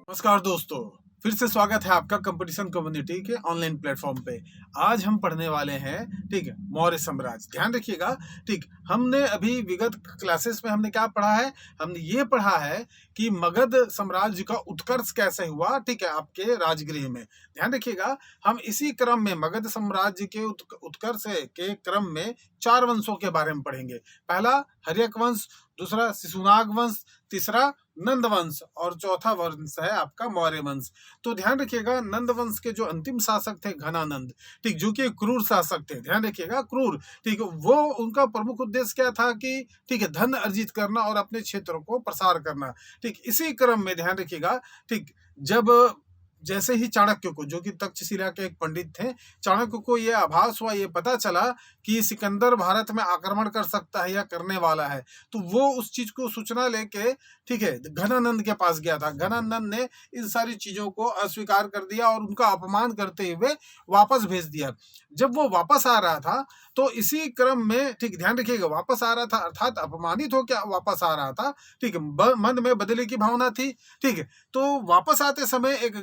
नमस्कार दोस्तों, फिर से स्वागत है आपका कंपटीशन कम्युनिटी के ऑनलाइन प्लेटफॉर्म पे। आज हम पढ़ने वाले हैं, ठीक है, मौर्य साम्राज्य। ध्यान रखिएगा, ठीक। हमने अभी विगत क्लासेस में हमने क्या पढ़ा है? हमने ये पढ़ा है कि मगध साम्राज्य का उत्कर्ष कैसे हुआ, ठीक है, आपके राजगृह में। ध्यान रखिएगा, हम इसी क्रम में मगध साम्राज्य के उत्कर्ष के क्रम में 4 वंशों के बारे में पढ़ेंगे। पहला हर्यक वंश, दूसरा शिशुनाग वंश, तीसरा नंद वंश और चौथा वंश है आपका मौर्य वंश। तो ध्यान रखिएगा, नंद वंश के जो अंतिम शासक थे घनानंद, ठीक, जो कि क्रूर शासक थे। ध्यान रखिएगा, क्रूर, ठीक। वो उनका प्रमुख उद्देश्य क्या था कि, ठीक है, धन अर्जित करना और अपने क्षेत्र को प्रसार करना, ठीक। इसी क्रम में ध्यान रखिएगा, ठीक, जब जैसे ही चाणक्य को, जो कि तक्षशिला के एक पंडित थे, चाणक्य को यह आभास हुआ, ये पता चला कि सिकंदर भारत में आक्रमण कर सकता है या करने वाला है, तो वो उस चीज को सूचना लेके, ठीक है, घनानंद के पास गया था। घनानंद ने इन सारी चीजों को अस्वीकार कर दिया और उनका अपमान करते हुए वापस भेज दिया। जब वो वापस आ रहा था तो इसी क्रम में, ठीक, ध्यान रखिएगा, वापस आ रहा था अर्थात अपमानित हो क्या वापस आ रहा था, ठीक है, मन में बदले की भावना थी, ठीक है। तो वापस आते समय एक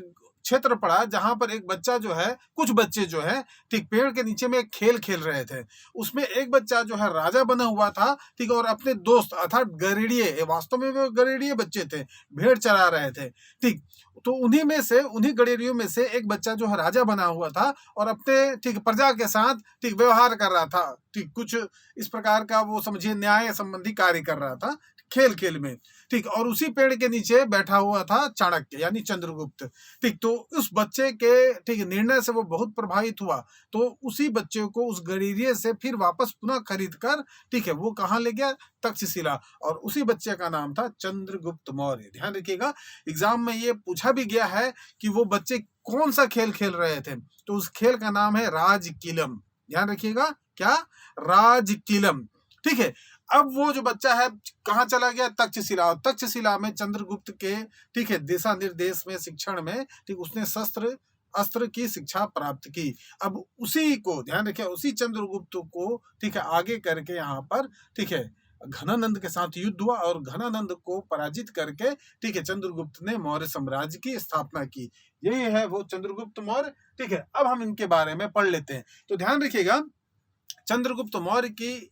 क्षेत्र पड़ा जहां पर एक बच्चा जो है, कुछ बच्चे जो है, ठीक, पेड़ के नीचे में एक खेल खेल रहे थे। उसमें एक बच्चा जो है राजा बना हुआ था, ठीक, और अपने दोस्त अर्थात गरीड़िए, वास्तव में वो गरीड़िए बच्चे थे, भेड़ चरा रहे थे, ठीक। तो उन्हीं गडेरियों में से एक बच्चा जो है राजा बना हुआ था और अपने, ठीक, प्रजा के साथ, ठीक, व्यवहार कर रहा था, ठीक, कुछ इस प्रकार का वो समझिए न्याय संबंधी कार्य कर रहा था खेल खेल में, ठीक। और उसी पेड़ के नीचे बैठा हुआ था चाणक्य यानी चंद्रगुप्त, ठीक। तो उस बच्चे के, ठीक, निर्णय से वो बहुत प्रभावित हुआ, तो उसी बच्चे को उस गरीरिये से फिर वापस पुनः खरीद कर, ठीक है, वो कहाँ ले गया? तक्षशिला। और उसी बच्चे का नाम था चंद्रगुप्त मौर्य। ध्यान रखिएगा, एग्जाम में ये पूछा भी गया है कि वो बच्चे कौन सा खेल खेल रहे थे, तो उस खेल का नाम है राजकीलम। ध्यान रखिएगा, क्या? राजकीलम, ठीक है। अब वो जो बच्चा है कहाँ चला गया? तक्षशिला। और तक्षशिला में चंद्रगुप्त के, ठीक है, दिशा निर्देश में, शिक्षण में, ठीक, उसने शस्त्र अस्त्र की शिक्षा प्राप्त की। अब उसी को ध्यान रखिए, उसी चंद्रगुप्त को, ठीक है, आगे करके यहाँ पर, ठीक है, घनानंद के साथ युद्ध हुआ और घनानंद को पराजित करके, ठीक है, चंद्रगुप्त ने मौर्य साम्राज्य की स्थापना की। यही है वो चंद्रगुप्त मौर्य, ठीक है। अब हम इनके बारे में पढ़ लेते हैं। तो ध्यान रखिएगा, चंद्रगुप्त मौर्य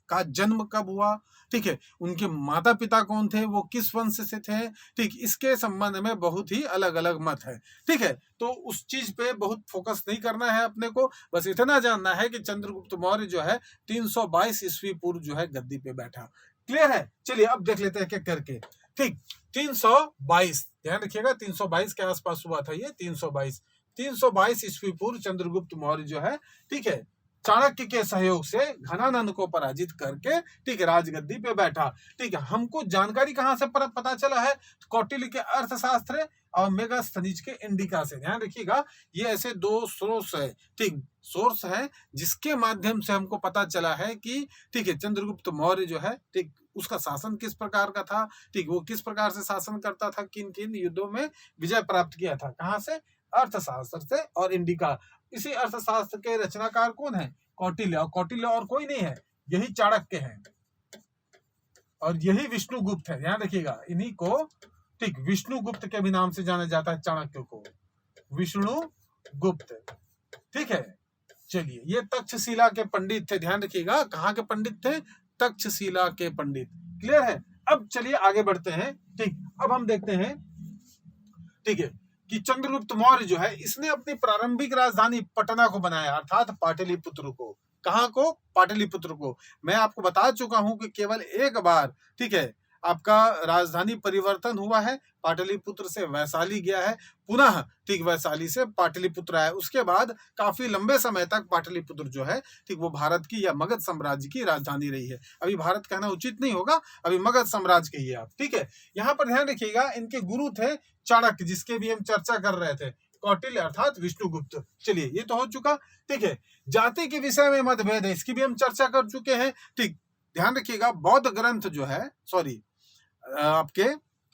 का जन्म कब हुआ, ठीक है, उनके माता पिता कौन थे, वो किस वंश से थे, ठीक, इसके संबंध में बहुत ही अलग अलग मत है, ठीक है। तो उस चीज पे बहुत फोकस नहीं करना है अपने को, बस इतना जानना है कि चंद्रगुप्त मौर्य जो है 322 ईस्वी पूर्व जो है गद्दी पे बैठा। क्लियर है? चलिए अब देख लेते हैं क्या करके, ठीक। 322, ध्यान रखिएगा, 322 के आसपास हुआ था ये। 322 ईस्वी पूर्व चंद्रगुप्त मौर्य जो है, ठीक है, चाणक्य के सहयोग से घनानंद को पराजित करके, ठीक है, राजगद्दी पे बैठा, ठीक है। हमको जानकारी कहां से पता चला है? कौटिल्य के अर्थशास्त्र और मेगास्थनीज के इंडिका से। ध्यान रखिएगा, ये ऐसे 2 सोर्स है, ठीक, सोर्स है जिसके माध्यम से हमको पता चला है कि, ठीक है, चंद्रगुप्त मौर्य जो है, ठीक, उसका शासन किस प्रकार का था, ठीक, वो किस प्रकार से शासन करता था, किन किन युद्धों में विजय प्राप्त किया था, कहां से? अर्थशास्त्र से और इंडिका। इसी अर्थशास्त्र के रचनाकार कौन है? कौटिल्य। और कौटिल्य और कोई नहीं है, यही चाणक्य है और यही विष्णुगुप्त है। ध्यान रखिएगा, इन्हीं को, ठीक, विष्णुगुप्त के भी नाम से जाना जाता है, चाणक्य को विष्णुगुप्त, ठीक है। चलिए, ये तक्षशिला के पंडित थे। ध्यान रखिएगा, कहाँ के पंडित थे? तक्षशिला के पंडित। क्लियर है? अब चलिए आगे बढ़ते हैं, ठीक। अब हम देखते हैं, ठीक है, कि चंद्रगुप्त मौर्य जो है, इसने अपनी प्रारंभिक राजधानी पटना को बनाया, अर्थात पाटलिपुत्र को। कहां को? पाटलिपुत्र को। मैं आपको बता चुका हूं कि केवल एक बार, ठीक है, आपका राजधानी परिवर्तन हुआ है, पाटलिपुत्र से वैशाली गया है, पुनः, ठीक, वैशाली से पाटलिपुत्र आया। उसके बाद काफी लंबे समय तक पाटलिपुत्र जो है, ठीक, वो भारत की या मगध साम्राज्य की राजधानी रही है। अभी भारत कहना उचित नहीं होगा, अभी मगध साम्राज्य कहिए आप, ठीक है। यहाँ पर ध्यान रखिएगा, इनके गुरु थे चाणक्य, जिसके भी हम चर्चा कर रहे थे, कौटिल्य अर्थात विष्णुगुप्त। चलिए, ये तो हो चुका, ठीक है। जाति के विषय में मतभेद है, इसकी भी हम चर्चा कर चुके हैं, ठीक। ध्यान रखिएगा, बौद्ध ग्रंथ जो है, सॉरी, आपके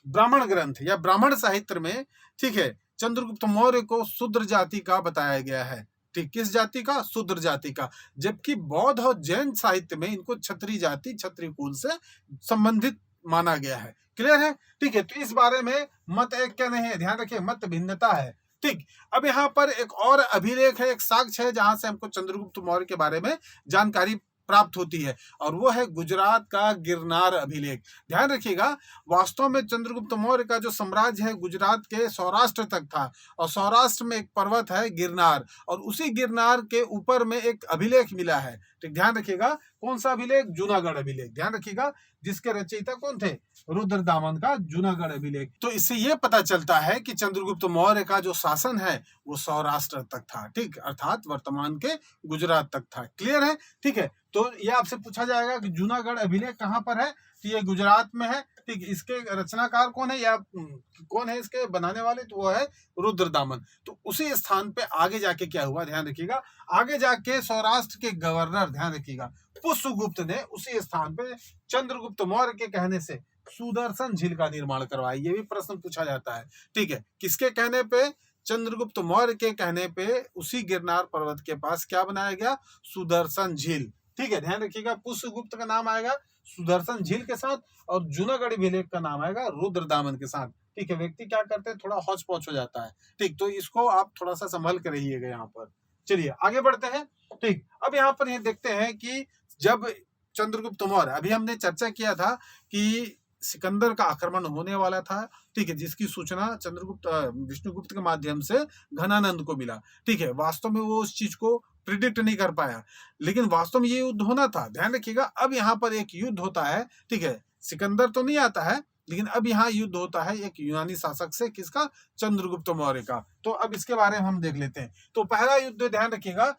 ब्राह्मण ग्रंथ या ब्राह्मण साहित्य में, ठीक है, चंद्रगुप्त मौर्य को शूद्र जाति का बताया गया है, ठीक। किस जाति का? शूद्र जाति का। जबकि बौद्ध और जैन साहित्य में इनको क्षत्रिय जाति, क्षत्रिय कुल से संबंधित माना गया है। क्लियर है? ठीक है, तो इस बारे में मत एक क्या नहीं है, ध्यान रखिए, मत भिन्नता है। ठीक, अब यहाँ पर एक और अभिलेख है, एक साक्ष्य है जहां से हमको चंद्रगुप्त मौर्य के बारे में जानकारी प्राप्त होती है, और वो है गुजरात का गिरनार अभिलेख। ध्यान रखिएगा, वास्तव में चंद्रगुप्त मौर्य का जो साम्राज्य है गुजरात के सौराष्ट्र तक था, और सौराष्ट्र में एक पर्वत है गिरनार, और उसी गिरनार के ऊपर में एक अभिलेख मिला है। तो ध्यान रखिएगा, कौन सा अभिलेख? जूनागढ़ अभिलेख। ध्यान रखिएगा, जिसके रचयिता कौन थे? रुद्रदामन का जूनागढ़ अभिलेख। तो इससे यह पता चलता है कि चंद्रगुप्त मौर्य का जो शासन है वो सौराष्ट्र तक था, ठीक, अर्थात वर्तमान के गुजरात तक था। क्लियर है? ठीक है, तो ये आपसे पूछा जाएगा कि जूनागढ़ अभिलेख कहाँ पर है, तो ये गुजरात में है। ठीक, इसके रचनाकार कौन है या कौन है इसके बनाने वाले? तो वो है रुद्रदामन। तो उसी स्थान पे आगे जाके क्या हुआ, ध्यान रखिएगा, आगे जाके सौराष्ट्र के गवर्नर, ध्यान रखिएगा, पुष्यगुप्त ने उसी स्थान पे चंद्रगुप्त मौर्य के कहने से सुदर्शन झील का निर्माण करवाया। ये भी प्रश्न पूछा जाता है। ठीक है, किसके कहने पे? चंद्रगुप्त मौर्य के कहने पे उसी गिरनार पर्वत के पास क्या बनाया गया? सुदर्शन झील। ठीक है, ध्यान रखिएगा, पुष्यगुप्त का नाम आएगा सुदर्शन झील के साथ, और जूनागढ़ अभिलेख का नाम आएगा रुद्रदामन के साथ। ठीक है, व्यक्ति क्या करते हैं, थोड़ा हौच पौच हो जाता है। ठीक, तो इसको आप थोड़ा सा संभल कर रहिएगा यहाँ पर। चलिए आगे बढ़ते हैं। ठीक, अब यहाँ पर ये देखते हैं कि जब चंद्रगुप्त मौर्य, अभी हमने चर्चा किया था कि सिकंदर का आक्रमण होने वाला था, ठीक है, जिसकी सूचना चंद्रगुप्त विष्णुगुप्त के माध्यम से घनानंद को मिला। ठीक है, वास्तव में वो उस चीज को प्रिडिक्ट नहीं कर पाया, लेकिन वास्तव में ये युद्ध होना था। ध्यान रखिएगा, अब यहाँ पर एक युद्ध होता है। ठीक है, सिकंदर तो नहीं आता है, लेकिन अब यहाँ युद्ध होता है एक यूनानी शासक से, किसका? चंद्रगुप्त मौर्य का। तो अब इसके बारे में हम देख लेते हैं। तो पहला युद्ध, ध्यान रखिएगा,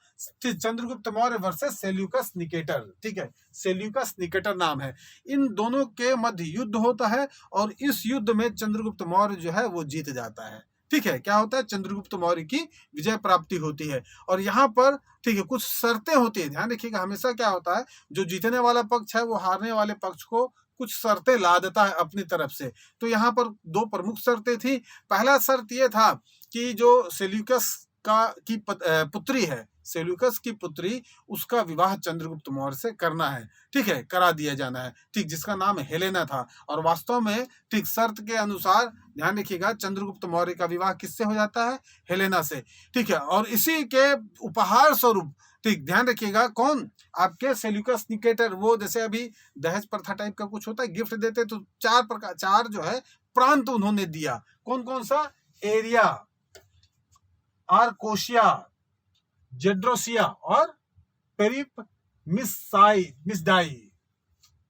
Chandragupta Maurya versus Seleucus Nicator. ठीक है, सेल्यूकस निकेटर नाम है। इन दोनों के मध्य युद्ध होता है, और इस युद्ध में चंद्रगुप्त मौर्य जो है वो जीत जाता है। ठीक है, क्या होता है? चंद्रगुप्त मौर्य की विजय प्राप्ति होती है। और यहाँ पर, ठीक है, कुछ शर्तें होती है। ध्यान रखिएगा, हमेशा क्या होता है, जो जीतने वाला पक्ष है वो हारने वाले पक्ष को कुछ शर्तें ला देता है अपनी तरफ से। तो यहाँ पर दो प्रमुख शर्तें थी। पहला शर्त यह था कि जो सेल्यूकस की पुत्री है, सेल्यूकस की पुत्री, उसका विवाह चंद्रगुप्त मौर्य से करना है। ठीक है, करा दिया जाना है। ठीक, जिसका नाम हेलेना था। और वास्तव में, ठीक, शर्त के अनुसार ध्यान रखिएगा, चंद्रगुप्त मौर्य का विवाह किससे हो जाता है? हेलेना से। ठीक है, और इसी के उपहार स्वरूप, ठीक, ध्यान रखिएगा, कौन? आपके सेल्यूकस निकेटर, वो जैसे अभी दहेज प्रथा टाइप का कुछ होता है, गिफ्ट देते, तो चार जो है प्रांत उन्होंने दिया। कौन कौन सा? एरिया, आर्कोशिया, जेड्रोसिया और पेरिप्मिसदाई।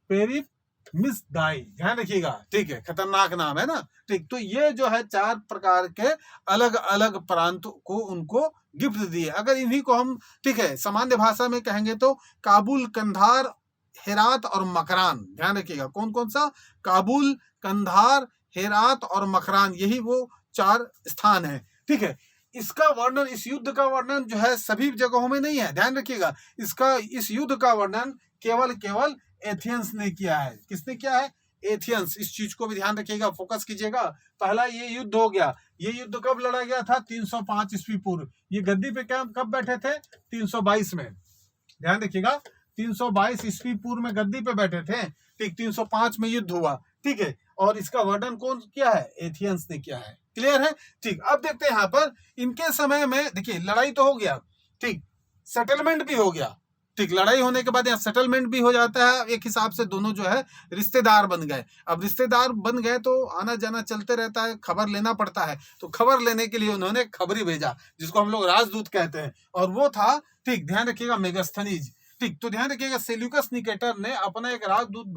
पेरिप्मिसदाई, ध्यान रखिएगा। ठीक है, खतरनाक नाम है ना। ठीक, तो ये जो है 4 प्रकार के अलग अलग प्रांत को उनको गिफ्ट दिए। अगर इन्हीं को हम, ठीक है, सामान्य भाषा में कहेंगे तो काबुल, कंधार, हेरात और मकरान। ध्यान रखिएगा, कौन कौन सा? काबुल, कंधार, हेरात और मकरान, यही वो 4 स्थान है। ठीक है, इसका वर्णन, इस युद्ध का वर्णन जो है सभी जगहों में नहीं है। ध्यान रखिएगा, इस युद्ध का वर्णन केवल एथियंस ने किया है। किसने किया है? एथियंस। इस चीज को भी ध्यान रखिएगा, फोकस कीजिएगा। पहला ये युद्ध हो गया। ये युद्ध कब लड़ा गया था? 305 ईस्वी पूर्व। ये गद्दी पे क्या कब बैठे थे? 322 में। ध्यान रखिएगा, 322 ईस्वी पूर्व में गद्दी पे बैठे थे। ठीक, 305 में युद्ध हुआ। ठीक है, और इसका वर्णन कौन किया है? एथियंस ने किया है। क्लियर है? ठीक, अब देखते हैं यहाँ पर इनके समय में, देखिए, लड़ाई तो हो गया, ठीक, सेटलमेंट भी हो गया। ठीक, लड़ाई होने के बाद यहाँ सेटलमेंट भी हो जाता है। एक हिसाब से दोनों जो है रिश्तेदार बन गए। अब रिश्तेदार बन गए तो आना जाना चलते रहता है, खबर लेना पड़ता है। तो खबर लेने के लिए उन्होंने खबरी भेजा, जिसको हम लोग राजदूत कहते हैं, और वो था, ठीक, ध्यान रखिएगा, मेगास्थनीज। ठीक, तो ध्यान रखिएगा, सेल्यूकस निकेटर ने अपना एक राजदूत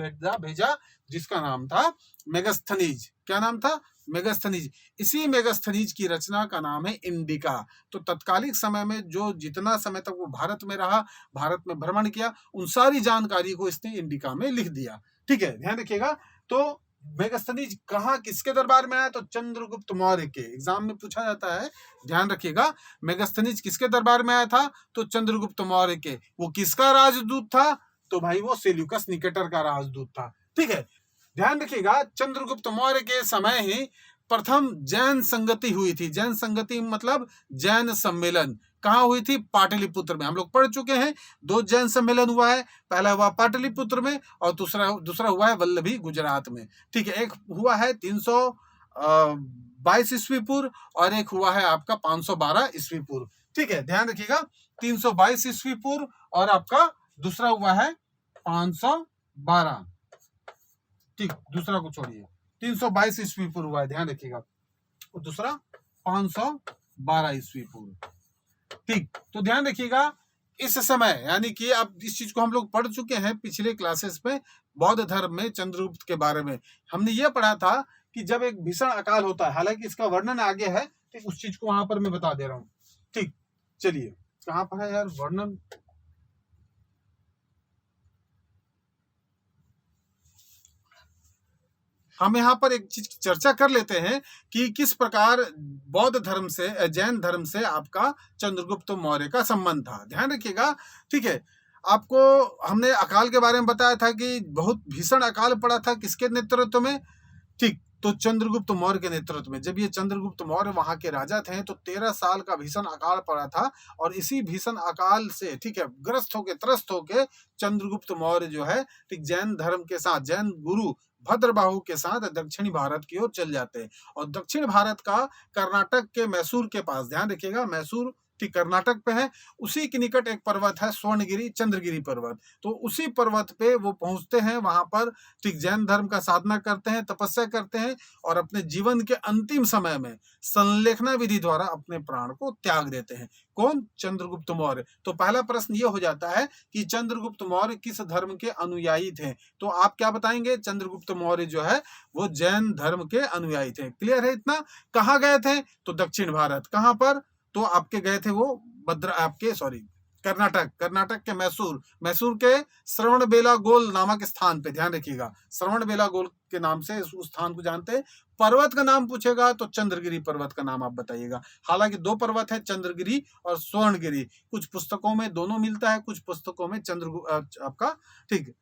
भेजा जिसका नाम था मेगास्थनीज। क्या नाम था? मेगास्थनीज। इसी मेगास्थनीज की रचना का नाम है इंडिका। तो तत्कालिक समय में जो जितना समय तक वो भारत में रहा, भारत में भ्रमण किया, उन सारी जानकारी को इसने इंडिका में लिख दिया। ठीक है, ध्यान रखिएगा। तो मेगास्थनीज कहाँ, किसके दरबार में आया? तो चंद्रगुप्त मौर्य के। एग्जाम में पूछा जाता है, ध्यान रखिएगा, मेगास्थनीज किसके दरबार में आया था? तो चंद्रगुप्त मौर्य के। वो किसका राजदूत था? तो भाई वो सेल्यूकस निकेटर का राजदूत था। ठीक है, ध्यान रखिएगा, चंद्रगुप्त मौर्य के समय ही प्रथम जैन संगति हुई थी। जैन संगति मतलब जैन सम्मेलन। कहाँ हुई थी? पाटलिपुत्र में। हम लोग पढ़ चुके हैं, 2 जैन सम्मेलन हुआ है। पहला हुआ पाटलिपुत्र में और दूसरा हुआ है वल्लभी गुजरात में। ठीक है, एक हुआ है 322 ईस्वी पूर्व और एक हुआ है आपका 512 ईस्वी पूर्व। ठीक है, ध्यान रखिएगा, 322 ईस्वी पूर्व और आपका दूसरा हुआ है 512। ठीक, दूसरा को छोड़िए, 322 ईस्वी पूर्व हुआ है, ध्यान रखिएगा, और दूसरा 512 ईस्वी पूर्व। ठीक, तो ध्यान रखिएगा, इस समय यानी कि अब इस चीज को हम लोग पढ़ चुके हैं पिछले क्लासेस में। बौद्ध धर्म में चंद्रगुप्त के बारे में हमने ये पढ़ा था कि जब एक भीषण अकाल होता है, हालांकि इसका वर्णन आगे है, ठीक, उस चीज को वहां पर मैं बता दे रहा हूँ। ठीक, चलिए, कहां पर है यार वर्णन? हम यहाँ पर एक चीज की चर्चा कर लेते हैं कि किस प्रकार बौद्ध धर्म से, जैन धर्म से आपका चंद्रगुप्त मौर्य का संबंध था। ध्यान रखिएगा, ठीक है। आपको हमने अकाल के बारे में बताया था कि बहुत भीषण अकाल पड़ा था, किसके नेतृत्व में? ठीक, तो चंद्रगुप्त मौर्य के नेतृत्व में। जब ये चंद्रगुप्त मौर्य वहां के राजा थे तो 13 साल का भीषण अकाल पड़ा था और इसी भीषण अकाल से, ठीक है, त्रस्त होके चंद्रगुप्त मौर्य जो है, ठीक, जैन धर्म के साथ, जैन गुरु भद्रबाहु के साथ दक्षिणी भारत की ओर चल जाते हैं। और दक्षिण भारत का कर्नाटक के मैसूर के पास, ध्यान रखिएगा, मैसूर ठीक कर्नाटक पे है, उसी के निकट एक पर्वत है स्वर्णगिरी, चंद्रगिरी पर्वत। तो उसी पर्वत पे वो पहुंचते हैं, वहां पर ठीक जैन धर्म का साधना करते हैं, तपस्या करते हैं और अपने जीवन के अंतिम समय में संलेखना विधि द्वारा अपने प्राण को त्याग देते हैं। कौन? चंद्रगुप्त मौर्य। तो पहला प्रश्न ये हो जाता है कि चंद्रगुप्त मौर्य किस धर्म के अनुयायी थे? तो आप क्या बताएंगे? चंद्रगुप्त मौर्य जो है वो जैन धर्म के अनुयायी थे। क्लियर है इतना? कहाँ गए थे? तो दक्षिण भारत। कहाँ पर? तो आपके गए थे वो कर्नाटक के मैसूर के श्रवणबेलागोल नामक स्थान पे। ध्यान रखिएगा, श्रवणबेलागोल के नाम से उस स्थान को जानते हैं। पर्वत का नाम पूछेगा तो चंद्रगिरी पर्वत का नाम आप बताइएगा। हालांकि 2 पर्वत है, चंद्रगिरी और स्वर्णगिरी। कुछ पुस्तकों में दोनों मिलता है, कुछ पुस्तकों में आपका ठीक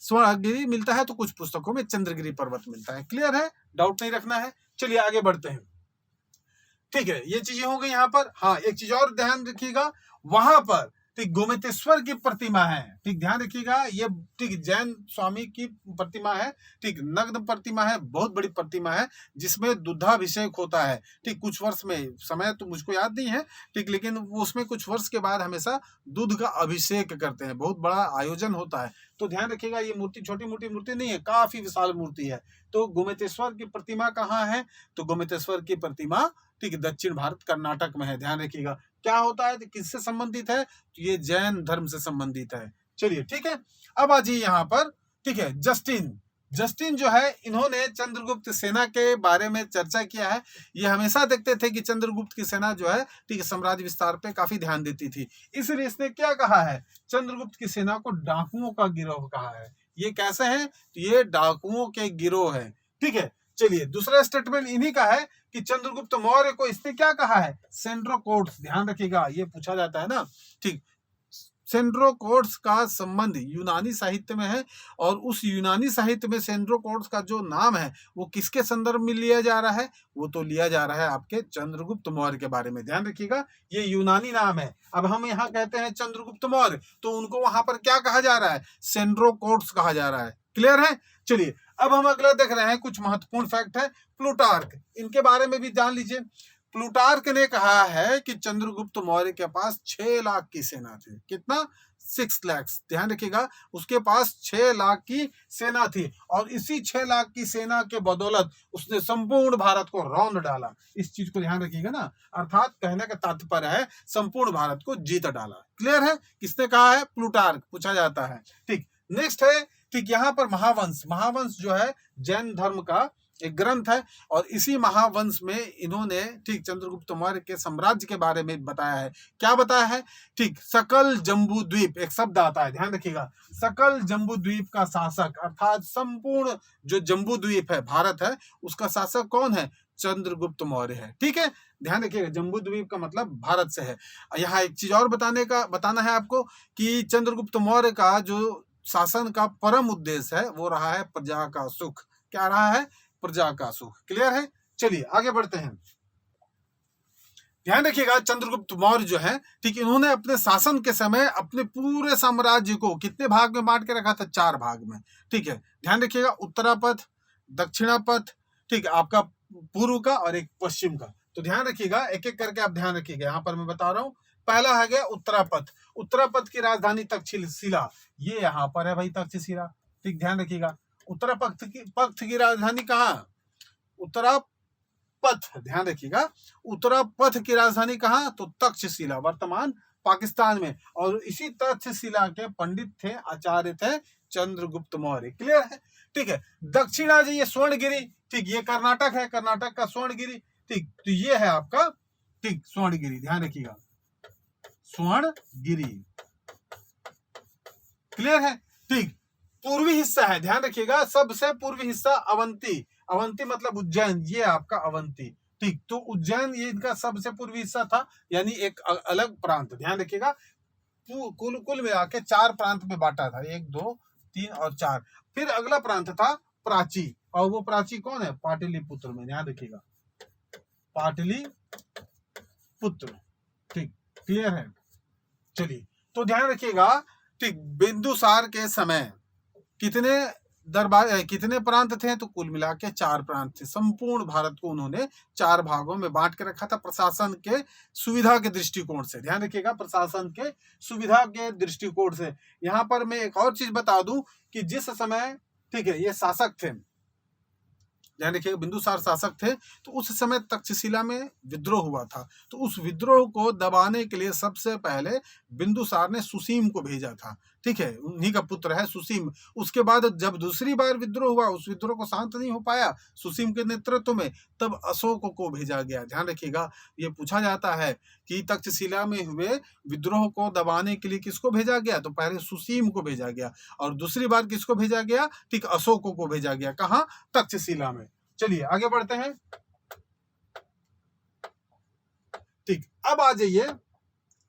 स्वर्णगिरी मिलता है, तो कुछ पुस्तकों में चंद्रगिरी पर्वत मिलता है। क्लियर है? डाउट नहीं रखना है। चलिए आगे बढ़ते हैं। ठीक है, ये चीजें हो गई यहाँ पर। हाँ, एक चीज और ध्यान रखिएगा, वहां पर ठीक गोमतेश्वर की प्रतिमा है। ठीक, ध्यान रखिएगा, ये ठीक जैन स्वामी की प्रतिमा है। ठीक, नग्न प्रतिमा है, बहुत बड़ी प्रतिमा है जिसमें दुग्धाभिषेक होता है। ठीक, कुछ वर्ष में, समय तो मुझको याद नहीं है, ठीक, लेकिन उसमें कुछ वर्ष के बाद हमेशा दूध का अभिषेक करते हैं, बहुत बड़ा आयोजन होता है। तो ध्यान रखिएगा, ये मूर्ति छोटी मोटी मूर्ति नहीं है, काफी विशाल मूर्ति है। तो गोमतेश्वर की प्रतिमा कहाँ है? तो गोमतेश्वर की प्रतिमा ठीक दक्षिण भारत कर्नाटक में है। ध्यान रखिएगा, क्या होता है, किससे संबंधित है? तो ये जैन धर्म से संबंधित है। चलिए, ठीक है, अब आ जाइए यहाँ पर। ठीक है, जस्टिन जो है, इन्होंने चंद्रगुप्त सेना के बारे में चर्चा किया है। ये हमेशा देखते थे कि चंद्रगुप्त की सेना जो है, ठीक है, साम्राज्य विस्तार पे काफी ध्यान देती थी। इसलिए इसने क्या कहा है? चंद्रगुप्त की सेना को डाकुओं का गिरोह कहा है। ये कैसे है? तो ये डाकुओं के गिरोह है। ठीक है, चलिए, दूसरा स्टेटमेंट इन्हीं का है कि चंद्रगुप्त मौर्य को इसने क्या कहा है? सेंड्रोकोट्स। ध्यान रखिएगा, ये पूछा जाता है ना। ठीक, सेंड्रोकोट्स का संबंध यूनानी साहित्य में है और उस यूनानी साहित्य में सेंड्रोकोट्स का जो नाम है वो किसके संदर्भ में लिया जा रहा है? वो तो लिया जा रहा है आपके चंद्रगुप्त मौर्य के बारे में। ध्यान रखिएगा, ये यूनानी नाम है। अब हम यहाँ कहते हैं चंद्रगुप्त मौर्य, तो उनको वहां पर क्या कहा जा रहा है? सेंड्रोकोट्स कहा जा रहा है। क्लियर है? चलिए, अब हम अगला देख रहे हैं, कुछ महत्वपूर्ण फैक्ट है। प्लूटार्क, इनके बारे में भी जान लीजिए। प्लूटार्क ने कहा है कि चंद्रगुप्त मौर्य के पास 6 लाख की सेना थी। कितना? 6 लाख। ध्यान रखिएगा, उसके पास 6 लाख की सेना थी और इसी 6 लाख की सेना के बदौलत उसने संपूर्ण भारत को रौंद डाला। इस चीज को ध्यान रखिएगा ना, अर्थात कहने का तात्पर्य है संपूर्ण भारत को जीत डाला। क्लियर है? किसने कहा है? प्लूटार्क पूछा जाता है। ठीक, नेक्स्ट है, ठीक, यहाँ पर महावंश जो है जैन धर्म का एक ग्रंथ है और इसी महावंश में इन्होंने ठीक चंद्रगुप्त मौर्य के साम्राज्य के बारे में बताया है। क्या बताया है? ठीक, सकल जम्बू द्वीप, एक शब्द आता है, ध्यान रखिएगा, सकल जम्बू द्वीप का शासक, अर्थात संपूर्ण जो जम्बू द्वीप है, भारत है, उसका शासक कौन है? चंद्रगुप्त मौर्य है। ठीक है, ध्यान रखिएगा, जम्बू द्वीप का मतलब भारत से है। यहाँ एक चीज और बताना है आपको कि चंद्रगुप्त मौर्य का जो शासन का परम उद्देश्य है वो रहा है प्रजा का सुख। क्या रहा है? प्रजा का सुख। क्लियर है? चलिए आगे बढ़ते हैं। ध्यान रखिएगा चंद्रगुप्त मौर्य जो है, ठीक, इन्होंने अपने शासन के समय अपने पूरे साम्राज्य को कितने भाग में बांट के रखा था? 4 भाग में। ठीक है, ध्यान रखिएगा, उत्तरापथ, दक्षिणापथ, ठीक है, आपका पूर्व का और एक पश्चिम का। तो ध्यान रखिएगा, एक एक करके आप ध्यान रखिएगा। यहाँ पर मैं बता रहा हूँ, पहला है गया उत्तरापथ। उत्तरापथ की राजधानी तक्षशिला, ये यहाँ पर है भाई, तक्षशिला। ठीक, ध्यान रखिएगा, उत्तरापथ की राजधानी कहाँ? उत्तरापथ, ध्यान रखिएगा, उत्तरापथ की राजधानी कहाँ? तो तक्षशिला, वर्तमान पाकिस्तान में। और इसी तक्षशिला के पंडित थे, आचार्य थे चंद्रगुप्त मौर्य। क्लियर है? ठीक है। दक्षिणा जी, ये स्वर्णगिरी, ठीक, ये कर्नाटक है, कर्नाटक का स्वर्णगिरी। ठीक, तो ये है आपका, ठीक, स्वर्णगिरी, ध्यान रखिएगा, स्वर्णगिरी। क्लियर है? ठीक, पूर्वी हिस्सा है, ध्यान रखिएगा, सबसे पूर्वी हिस्सा अवंती, अवंती मतलब उज्जैन, ये आपका अवंती। ठीक, तो उज्जैन ये इनका सबसे पूर्वी हिस्सा था, यानी एक अलग प्रांत। ध्यान रखिएगा, कुल मिला के 4 प्रांत में बांटा था, 1 2 3 और 4। फिर अगला प्रांत था प्राची, और वो प्राची कौन है? पाटलिपुत्र में, ध्यान रखिएगा, पाटलिपुत्र। ठीक, क्लियर है? चलिए, तो ध्यान रखिएगा, ठीक, बिंदुसार के समय कितने कितने प्रांत थे? तो कुल मिला के 4 प्रांत थे। संपूर्ण भारत को उन्होंने 4 भागों में बांट के रखा था, प्रशासन के सुविधा के दृष्टिकोण से। ध्यान रखिएगा, प्रशासन के सुविधा के दृष्टिकोण से। यहाँ पर मैं एक और चीज बता दूं कि जिस समय, ठीक है, ये शासक थे, ध्यान रखिएगा, बिंदुसार शासक थे, तो उस समय तक्षशिला में विद्रोह हुआ था। तो उस विद्रोह को दबाने के लिए सबसे पहले बिंदुसार ने सुसीम को भेजा था। ठीक है, उन्हीं का पुत्र है सुसीम। उसके बाद जब दूसरी बार विद्रोह हुआ, उस विद्रोह को शांत नहीं हो पाया सुसीम के नेतृत्व में, तब अशोक को भेजा गया। ध्यान रखिएगा, ये पूछा जाता है कि तक्षशिला में हुए विद्रोह को दबाने के लिए किसको भेजा गया? तो पहले सुसीम को भेजा गया, और दूसरी बार किसको भेजा गया? ठीक, अशोक को भेजा गया। कहाँ? तक्षशिला में। चलिए आगे बढ़ते हैं। ठीक, अब आ जाइए,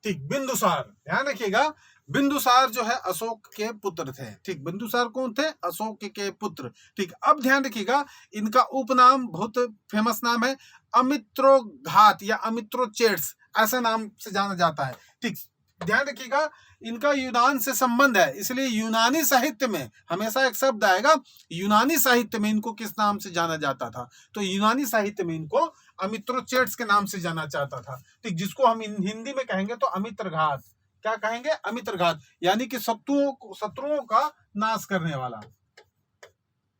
ठीक, बिंदुसार। ध्यान रखिएगा, बिंदुसार जो है अशोक के पुत्र थे। ठीक, बिंदुसार कौन थे? अशोक के पुत्र। ठीक, अब ध्यान रखिएगा, इनका उपनाम बहुत फेमस नाम है, अमित्रोघात या अमित्रोचेट्स, ऐसा नाम से जाना जाता है। ठीक, ध्यान रखिएगा, इनका यूनान से संबंध है, इसलिए यूनानी साहित्य में हमेशा एक शब्द आएगा, यूनानी साहित्य में इनको किस नाम से जाना जाता था? तो यूनानी साहित्य में इनको अमित्रोचेट्स के नाम से जाना जाता था। ठीक, जिसको हम हिंदी में कहेंगे तो अमित्रघात। क्या कहेंगे? अमित्रघात, यानी कि शत्रुओं का नाश करने वाला।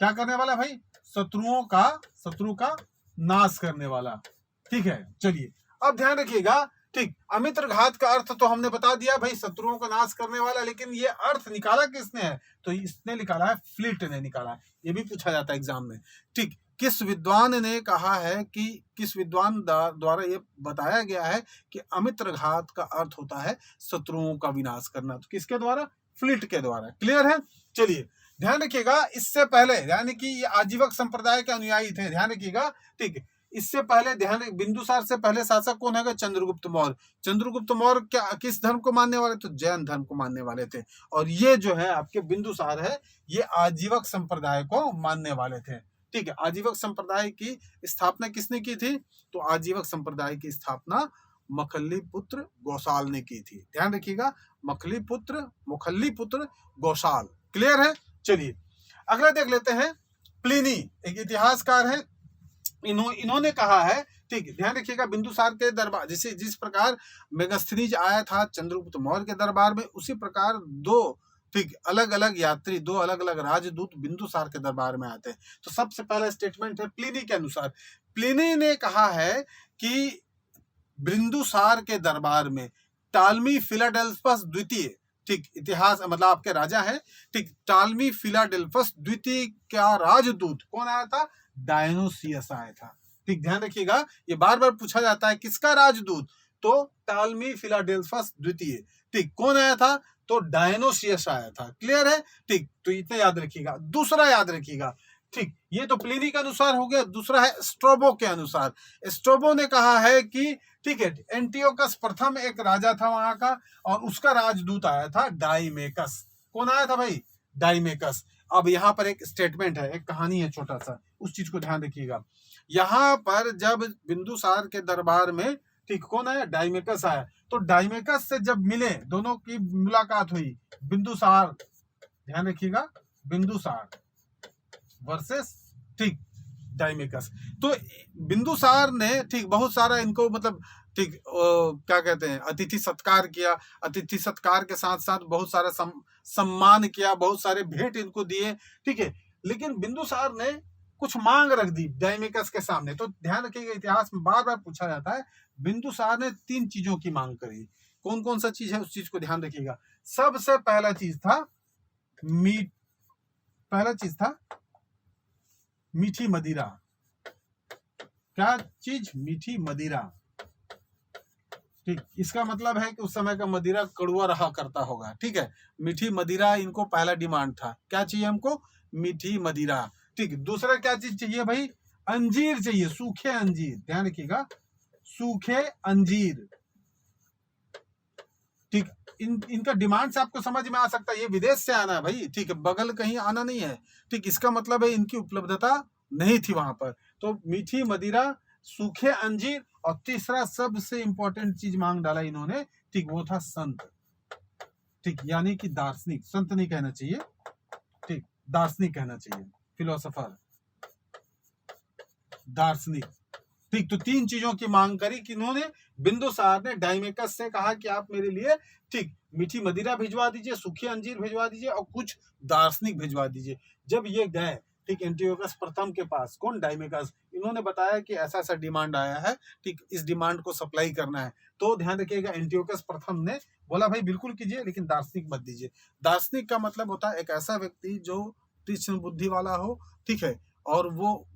क्या करने वाला भाई? शत्रु का नाश करने वाला। ठीक है, चलिए अब ध्यान रखिएगा, ठीक, अमित्रघात का अर्थ तो हमने बता दिया भाई, शत्रुओं का नाश करने वाला, लेकिन ये अर्थ निकाला किसने है? तो इसने निकाला है, फ्लिट ने निकाला है। ये भी पूछा जाता है एग्जाम में। ठीक, किस विद्वान ने कहा है कि, किस विद्वान द्वारा ये बताया गया है कि अमित्रघात का अर्थ होता है शत्रुओं का विनाश करना? तो किसके द्वारा? फ्लिट के द्वारा। क्लियर है? चलिए ध्यान रखिएगा, इससे पहले, यानी कि ये आजीवक संप्रदाय के अनुयायी थे। ध्यान रखिएगा, ठीक, इससे पहले ध्यान, बिंदुसार से पहले शासक कौन है? चंद्रगुप्त मौर्य। चंद्रगुप्त मौर्य क्या किस धर्म को मानने वाले? तो जैन धर्म को मानने वाले थे। और ये जो है आपके बिंदुसार है, ये आजीवक संप्रदाय को मानने वाले थे। ठीक है, आजीवक संप्रदाय की स्थापना किसने की थी? तो आजीवक संप्रदाय की स्थापना मखल्लीपुत्र गौसाल ने की थी। ध्यान रखिएगा, मुखल्लीपुत्र गौसाल। क्लियर है? चलिए अगला देख लेते हैं। प्लिनी एक इतिहासकार है, इन्होंने कहा है, ठीक, ध्यान रखिएगा, बिंदुसार के दरबार, जिस प्रकार मेगास्थनीज आया था चंद्रगुप्त मौर्य के दरबार में, उसी प्रकार दो, ठीक, अलग अलग यात्री, 2 अलग अलग राजदूत बिंदुसार के दरबार में आते हैं। तो सबसे पहला स्टेटमेंट है प्लिनी के अनुसार। प्लिनी ने कहा है कि बिंदुसार के दरबार में टालमी फिलाडेल्फस द्वितीय, ठीक, इतिहास मतलब आपके राजा है, ठीक, टालमी फिलाडेल्फस द्वितीय का राजदूत कौन आया था? डायनोसियस आया था। ठीक, ध्यान रखिएगा, ये बार बार पूछा जाता है किसका राजदूत? तो टालमी फिलाडेल्फस द्वितीय। ठीक, कौन आया था? तो डायनोसियस आया था। क्लियर है? ठीक, तो इतना याद रखिएगा। दूसरा याद रखिएगा, ठीक, ये तो प्लिनी के अनुसार हो गया। दूसरा है स्ट्रोबो के अनुसार। स्ट्रोबो ने कहा है कि, ठीक है, एंटियोकस प्रथम एक राजा था वहां का, और उसका राजदूत आया था डाइमेकस। कौन आया था भाई? डाइमेकस। अब यहाँ पर एक स्टेटमेंट है, एक कहानी है छोटा सा, उस चीज को ध्यान रखिएगा। यहाँ पर जब बिंदुसार के दरबार में, ठीक, कौन आया? डाइमेकस आया। तो डाइमेकस से जब मिले, दोनों की मुलाकात हुई, बिंदुसार, ध्यान रखिएगा, बिंदुसार वर्सेस ठीक डाइमेकस। तो बिंदुसार ने ठीक बहुत सारा इनको मतलब ठीक क्या कहते हैं, अतिथि सत्कार किया। अतिथि सत्कार के साथ साथ बहुत सारा सम्मान किया, बहुत सारे भेंट इनको दिए, ठीक है। लेकिन बिंदुसार ने कुछ मांग रख दी डाइमेकस के सामने। तो ध्यान रखिएगा, इतिहास में बार बार पूछा जाता है, बिंदुसार ने 3 चीजों की मांग करी। कौन कौन सा चीज है, उस चीज को ध्यान रखिएगा। सबसे पहला चीज था मीठी मदिरा। क्या चीज? मीठी मदिरा। ठीक, इसका मतलब है कि उस समय का मदिरा कड़वा रहा करता होगा, ठीक है। मीठी मदिरा इनको पहला डिमांड था। क्या चाहिए हमको? मीठी मदिरा। ठीक, दूसरा क्या चीज चाहिए भाई? अंजीर चाहिए, सूखे अंजीर, ध्यान रखिएगा, सूखे अंजीर। ठीक, इनका डिमांड से आपको समझ में आ सकता है ये विदेश से आना है भाई, ठीक है, बगल कहीं आना नहीं है। ठीक, इसका मतलब है इनकी उपलब्धता नहीं थी वहां पर। तो मीठी मदिरा, सूखे अंजीर, और तीसरा सबसे इंपॉर्टेंट चीज मांग डाला इन्होंने, ठीक, वो था संत। ठीक, यानी कि दार्शनिक, संत नहीं कहना चाहिए, ठीक, दार्शनिक कहना चाहिए, फिलोसोफर, दार्शनिक। ठीक, तो 3 चीजों की मांग करी कि इन्होंने, बिंदुसार ने डाइमेकस से कहा कि आप मेरे लिए ठीक मीठी मदिरा भिजवा दीजिए, सूखे अंजीर भिजवा दीजिए, और कुछ दार्शनिक भिजवा दीजिए। जब ये गए ठीक एंटियोकस प्रथम के पास, कौन? डाइमेकस, इन्होंने बताया कि ऐसा ऐसा डिमांड आया है, ठीक, इस डिमांड को सप्लाई करना है। तो ध्यान रखिएगा, एंटियोकस प्रथम ने बोला भाई बिल्कुल कीजिए, लेकिन दार्शनिक मत दीजिए। दार्शनिक का मतलब होता है एक ऐसा व्यक्ति जो तीक्ष्ण बुद्धि वाला हो, ठीक है, और वो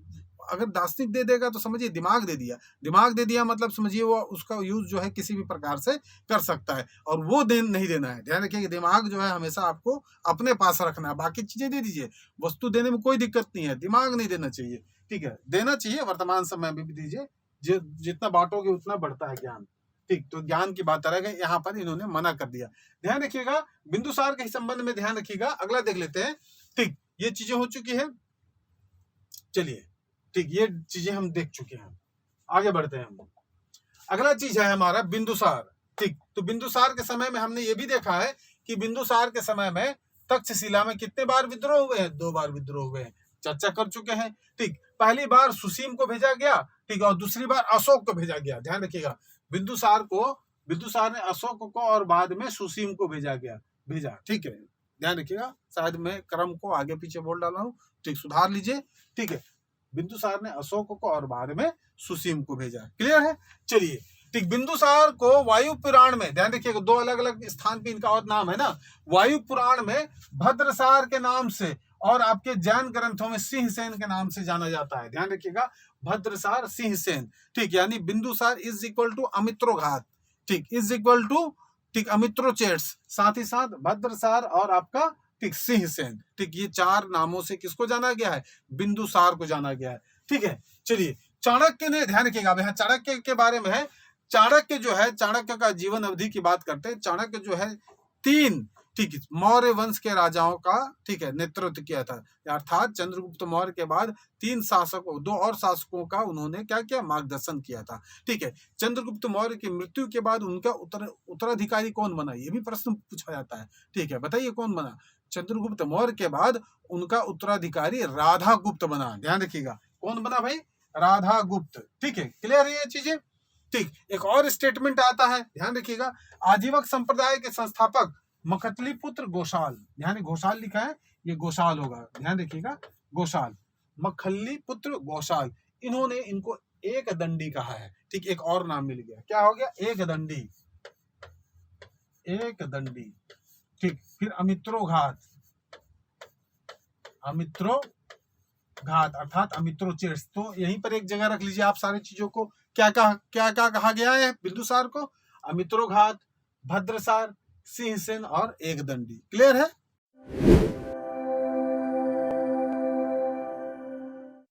अगर दार्शनिक दे देगा तो समझिए दिमाग दे दिया। दिमाग दे दिया मतलब समझिए वो उसका यूज जो है किसी भी प्रकार से कर सकता है, और वो नहीं देना है। ध्यान रखिए, दिमाग जो है हमेशा आपको अपने पास रखना है, बाकी चीजें दे दीजिए, वस्तु देने में कोई दिक्कत नहीं है, दिमाग नहीं देना चाहिए, ठीक है। देना चाहिए, वर्तमान समय में भी दीजिए, जितना बांटोगे उतना बढ़ता है ज्ञान, ठीक। तो ज्ञान की बात करेंगे, यहाँ पर इन्होंने मना कर दिया। ध्यान रखिएगा, बिंदुसार के संबंध में ध्यान रखिएगा। अगला देख लेते हैं, ठीक, ये चीजें हो चुकी है, चलिए, ठीक, ये चीजें हम देख चुके हैं, आगे बढ़ते हैं हम। अगला चीज है हमारा बिंदुसार, ठीक। तो बिंदुसार के समय में हमने ये भी देखा है कि बिंदुसार के समय में तक्षशिला में कितने बार विद्रोह हुए हैं? 2 बार विद्रोह हुए हैं, चर्चा कर चुके हैं, ठीक। पहली बार सुसीम को भेजा गया, ठीक, और दूसरी बार अशोक को भेजा गया। ध्यान रखिएगा, बिंदुसार ने अशोक को और बाद में सुसीम को भेजा, ठीक है। ध्यान रखिएगा, शायद मैं क्रम को आगे पीछे बोल डाला हूं, ठीक, सुधार लीजिए, ठीक है। बिंदुसार ने अशोक को और बाद में सुसीम को भेजा, क्लियर है। चलिए, ठीक, बिंदुसार को वायु पुराण में, ध्यान रखिएगा, 2 अलग अलग स्थान पे इनका और नाम है ना। वायु पुराण में भद्रसार के नाम से, और आपके जैन ग्रंथों में सिंहसेन के नाम से जाना जाता है। ध्यान रखिएगा, भद्रसार, सिंहसेन, ठीक, यानी बिंदुसार इज इक्वल टू अमित्रोघात, ठीक, इज इक्वल टू ठीक अमित्रोचेट्स, साथ ही साथ भद्रसार और आपका ठीक सिंहसेन, ठीक, ये 4 नामों से किसको जाना गया है? बिंदुसार को जाना गया है, ठीक है। चलिए, चाणक्य ने, ध्यान रखिएगा, यहाँ चाणक्य के बारे में है। चाणक्य जो है, चाणक्य का जीवन अवधि की बात करते हैं। चाणक्य जो है 3 ठीक मौर्य वंश के राजाओं का, ठीक है, नेतृत्व किया था, अर्थात चंद्रगुप्त मौर्य के बाद 3 शासकों, 2 और शासकों का उन्होंने क्या किया? मार्गदर्शन किया था, ठीक है। चंद्रगुप्त मौर्य की मृत्यु के बाद उनका उत्तराधिकारी कौन बना? ये भी प्रश्न पूछा जाता है, ठीक है, बताइए कौन बना? चंद्रगुप्त मौर्य के बाद उनका उत्तराधिकारी राधागुप्त बना। ध्यान रखिएगा, कौन बना भाई? राधागुप्त, ठीक है, क्लियर है ये चीजें, ठीक। एक और स्टेटमेंट आता है, ध्यान रखिएगा, आजीवक संप्रदाय के संस्थापक मखतलीपुत्र गोशाल, ध्यान, गोशाल लिखा है, ये गोशाल होगा, ध्यान रखिएगा, गोशाल, मखल्लीपुत्र गोशाल, इन्होंने इनको एक दंडी कहा है, ठीक। एक और नाम मिल गया, क्या हो गया? एक दंडी, एक दंडी, ठीक। फिर अमित्रोघात, अर्थात अमित्रोचेट्स। तो यहीं पर एक जगह रख लीजिए आप सारी चीजों को, क्या कहा गया है बिंदुसार को? अमित्रोघात, भद्रसार, सिंहसेन और एक दंडी, क्लियर है।